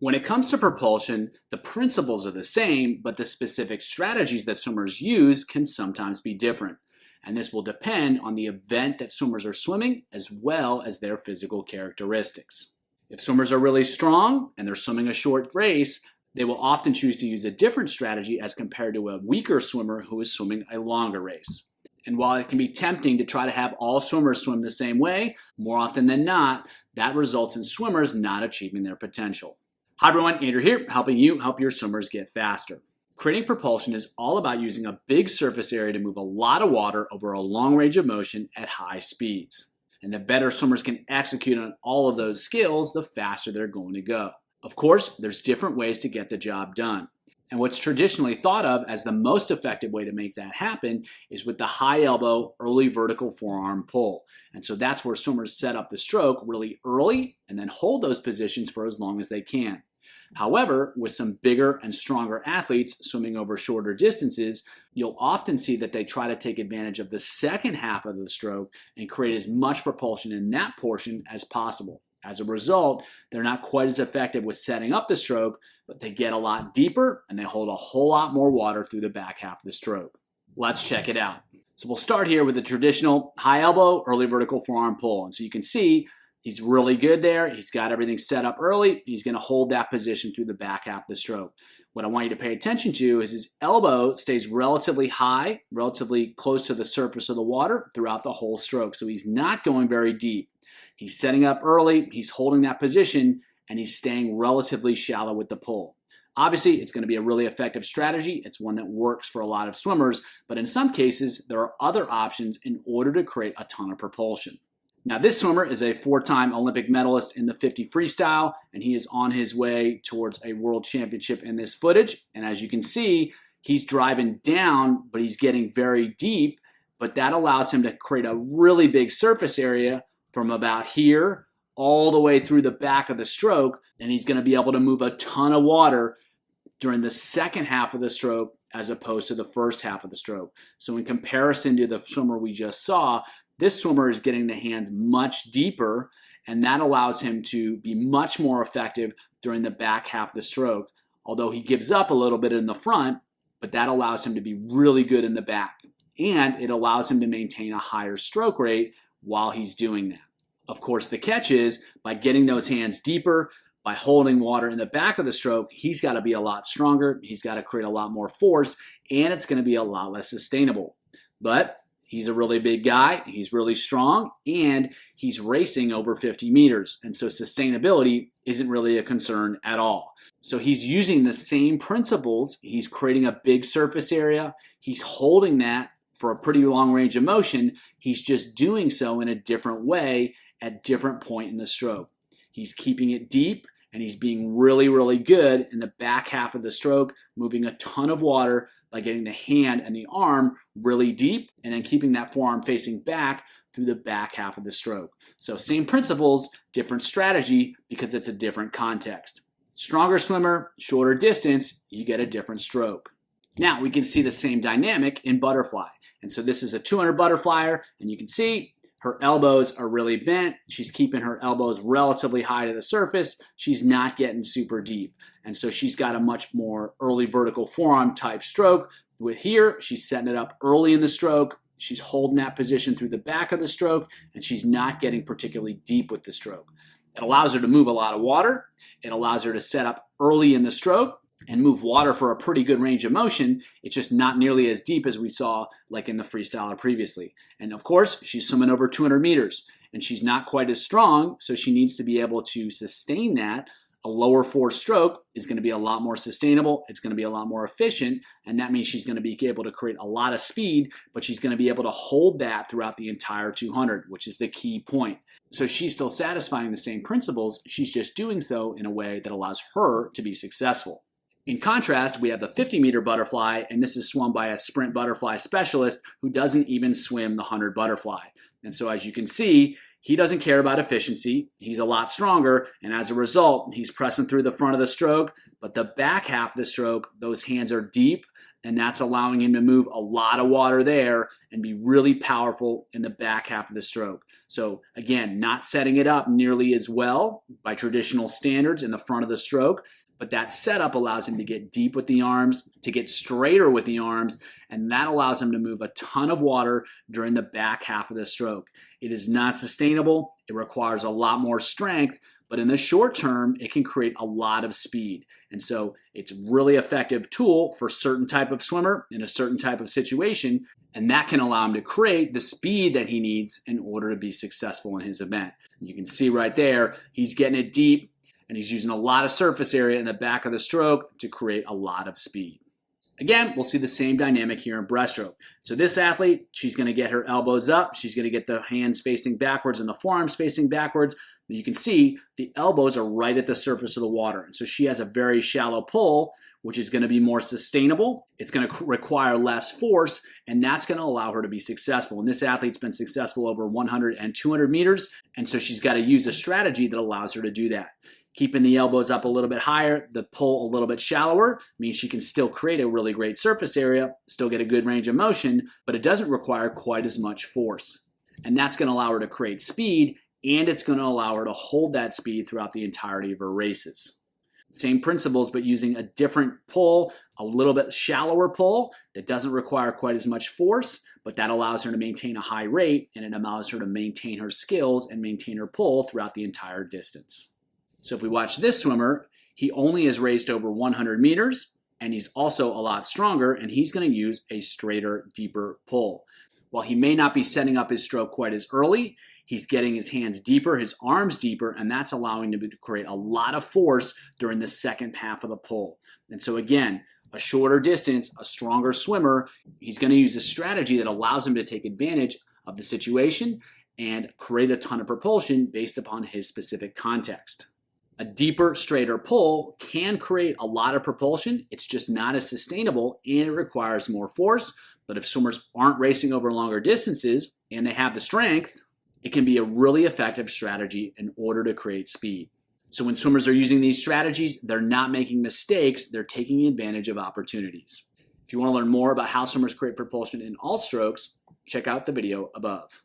When it comes to propulsion, the principles are the same, but the specific strategies that swimmers use can sometimes be different. And this will depend on the event that swimmers are swimming as well as their physical characteristics. If swimmers are really strong and they're swimming a short race, they will often choose to use a different strategy as compared to a weaker swimmer who is swimming a longer race. And while it can be tempting to try to have all swimmers swim the same way, more often than not, that results in swimmers not achieving their potential. Hi everyone, Andrew here, helping you help your swimmers get faster. Creating propulsion is all about using a big surface area to move a lot of water over a long range of motion at high speeds. And the better swimmers can execute on all of those skills, the faster they're going to go. Of course, there's different ways to get the job done. And what's traditionally thought of as the most effective way to make that happen is with the high elbow, early vertical forearm pull. And so that's where swimmers set up the stroke really early and then hold those positions for as long as they can. However, with some bigger and stronger athletes swimming over shorter distances, you'll often see that they try to take advantage of the second half of the stroke and create as much propulsion in that portion as possible. As a result, they're not quite as effective with setting up the stroke, but they get a lot deeper and they hold a whole lot more water through the back half of the stroke. Let's check it out. So we'll start here with the traditional high elbow, early vertical forearm pull. And so you can see he's really good there. He's got everything set up early. He's going to hold that position through the back half of the stroke. What I want you to pay attention to is his elbow stays relatively high, relatively close to the surface of the water throughout the whole stroke. So he's not going very deep. He's setting up early, he's holding that position, and he's staying relatively shallow with the pull. Obviously, it's going to be a really effective strategy. It's one that works for a lot of swimmers, but in some cases, there are other options in order to create a ton of propulsion. Now, this swimmer is a 4-time Olympic medalist in the 50 freestyle, and he is on his way towards a world championship in this footage. And as you can see, he's driving down, but he's getting very deep, but that allows him to create a really big surface area from about here all the way through the back of the stroke, and he's going to be able to move a ton of water during the second half of the stroke as opposed to the first half of the stroke. So in comparison to the swimmer we just saw, this swimmer is getting the hands much deeper, and that allows him to be much more effective during the back half of the stroke, although he gives up a little bit in the front, but that allows him to be really good in the back. And it allows him to maintain a higher stroke rate while he's doing that. Of course, the catch is by getting those hands deeper, by holding water in the back of the stroke, he's got to be a lot stronger, he's got to create a lot more force, and it's going to be a lot less sustainable. But he's a really big guy, he's really strong, and he's racing over 50 meters, and so sustainability isn't really a concern at all. So he's using the same principles, he's creating a big surface area, he's holding that for a pretty long range of motion, he's just doing so in a different way at different point in the stroke. He's keeping it deep and he's being really, really good in the back half of the stroke, moving a ton of water by getting the hand and the arm really deep and then keeping that forearm facing back through the back half of the stroke. So same principles, different strategy because it's a different context. Stronger swimmer, shorter distance, you get a different stroke. Now we can see the same dynamic in butterfly. And so this is a 200 butterflyer, and you can see her elbows are really bent. She's keeping her elbows relatively high to the surface. She's not getting super deep. And so she's got a much more early vertical forearm type stroke. With here, she's setting it up early in the stroke. She's holding that position through the back of the stroke, and she's not getting particularly deep with the stroke. It allows her to move a lot of water. It allows her to set up early in the stroke and move water for a pretty good range of motion. It's just not nearly as deep as we saw like in the freestyler previously. And of course, she's swimming over 200 meters and she's not quite as strong, so she needs to be able to sustain that. A lower force stroke is going to be a lot more sustainable, it's going to be a lot more efficient, and that means she's going to be able to create a lot of speed, but she's going to be able to hold that throughout the entire 200, which is the key point. So she's still satisfying the same principles, she's just doing so in a way that allows her to be successful. In contrast, we have the 50-meter butterfly, and this is swum by a sprint butterfly specialist who doesn't even swim the 100 butterfly. And so as you can see, He doesn't care about efficiency. He's a lot stronger, and as a result, he's pressing through the front of the stroke, but the back half of the stroke, those hands are deep, and that's allowing him to move a lot of water there and be really powerful in the back half of the stroke. So again, not setting it up nearly as well by traditional standards in the front of the stroke, but that setup allows him to get deep with the arms, to get straighter with the arms, and that allows him to move a ton of water during the back half of the stroke. It is not sustainable. It requires a lot more strength, but in the short term, it can create a lot of speed. And so it's a really effective tool for a certain type of swimmer in a certain type of situation, and that can allow him to create the speed that he needs in order to be successful in his event. You can see right there, he's getting it deep, and he's using a lot of surface area in the back of the stroke to create a lot of speed. Again, we'll see the same dynamic here in breaststroke. So this athlete, she's going to get her elbows up. She's going to get the hands facing backwards and the forearms facing backwards. You can see the elbows are right at the surface of the water. And so she has a very shallow pull, which is going to be more sustainable. It's going to require less force, and that's going to allow her to be successful. And this athlete's been successful over 100 and 200 meters. And so she's got to use a strategy that allows her to do that. Keeping the elbows up a little bit higher, the pull a little bit shallower, means she can still create a really great surface area, still get a good range of motion, but it doesn't require quite as much force. And that's going to allow her to create speed, and it's going to allow her to hold that speed throughout the entirety of her races. Same principles, but using a different pull, a little bit shallower pull that doesn't require quite as much force, but that allows her to maintain a high rate, and it allows her to maintain her skills and maintain her pull throughout the entire distance. So if we watch this swimmer, he only has raced over 100 meters, and he's also a lot stronger, and he's going to use a straighter, deeper pull. While he may not be setting up his stroke quite as early, he's getting his hands deeper, his arms deeper, and that's allowing him to create a lot of force during the second half of the pull. And so again, a shorter distance, a stronger swimmer, he's going to use a strategy that allows him to take advantage of the situation and create a ton of propulsion based upon his specific context. A deeper, straighter pull can create a lot of propulsion. It's just not as sustainable, and it requires more force. But if swimmers aren't racing over longer distances and they have the strength, it can be a really effective strategy in order to create speed. So when swimmers are using these strategies, they're not making mistakes. They're taking advantage of opportunities. If you want to learn more about how swimmers create propulsion in all strokes, check out the video above.